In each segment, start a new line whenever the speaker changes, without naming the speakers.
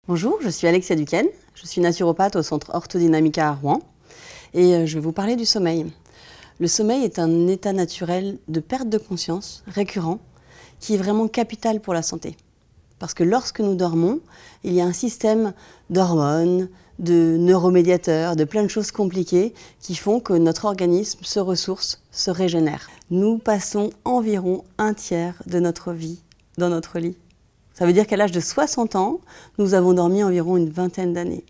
Bonjour, je suis Alexia Duquesne, je suis naturopathe au centre Orthodynamica à Rouen et je vais vous parler du sommeil. Le sommeil est un état naturel de perte de conscience récurrent qui est vraiment capital pour la santé. Parce que lorsque nous dormons, il y a un système d'hormones, de neuromédiateurs, de plein de choses compliquées qui font que notre organisme se ressource, se régénère. Nous passons environ un tiers de notre vie dans notre lit. Ça veut dire qu'à l'âge de 60 ans, nous avons dormi environ une vingtaine d'années.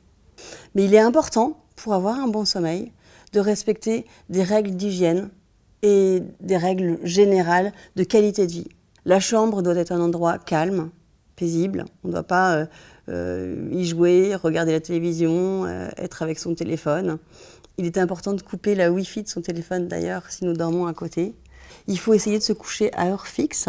Mais il est important, pour avoir un bon sommeil, de respecter des règles d'hygiène et des règles générales de qualité de vie. La chambre doit être un endroit calme, paisible. On ne doit pas y jouer, regarder la télévision, être avec son téléphone. Il est important de couper la Wi-Fi de son téléphone d'ailleurs si nous dormons à côté. Il faut essayer de se coucher à heure fixe.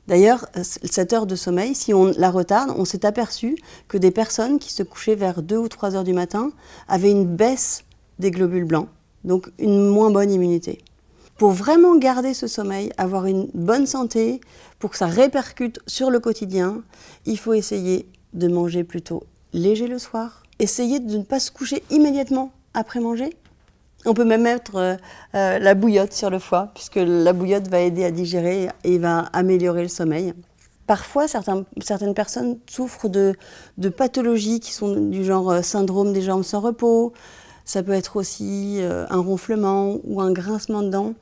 D'ailleurs, cette heure de sommeil, si on la retarde, on s'est aperçu que des personnes qui se couchaient vers 2 ou 3 heures du matin avaient une baisse des globules blancs, donc une moins bonne immunité. Pour vraiment garder ce sommeil, avoir une bonne santé, pour que ça répercute sur le quotidien, il faut essayer de manger plutôt léger le soir, essayer de ne pas se coucher immédiatement après manger. On peut même mettre la bouillotte sur le foie, puisque la bouillotte va aider à digérer et va améliorer le sommeil. Parfois, certaines personnes souffrent de pathologies qui sont du genre syndrome des jambes sans repos. Ça peut être aussi un ronflement ou un grincement de dents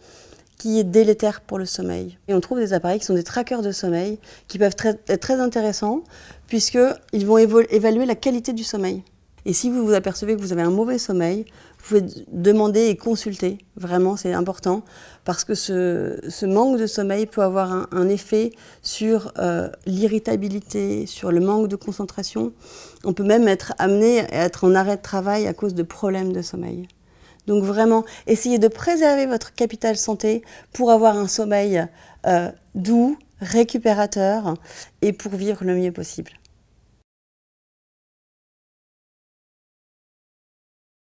qui est délétère pour le sommeil. Et on trouve des appareils qui sont des trackers de sommeil qui peuvent être très intéressants puisqu'ils vont évaluer la qualité du sommeil. Et si vous vous apercevez que vous avez un mauvais sommeil, vous pouvez demander et consulter. Vraiment, c'est important parce que ce manque de sommeil peut avoir un effet sur l'irritabilité, sur le manque de concentration. On peut même être amené à être en arrêt de travail à cause de problèmes de sommeil. Donc vraiment, essayez de préserver votre capital santé pour avoir un sommeil doux, récupérateur et pour vivre le mieux possible.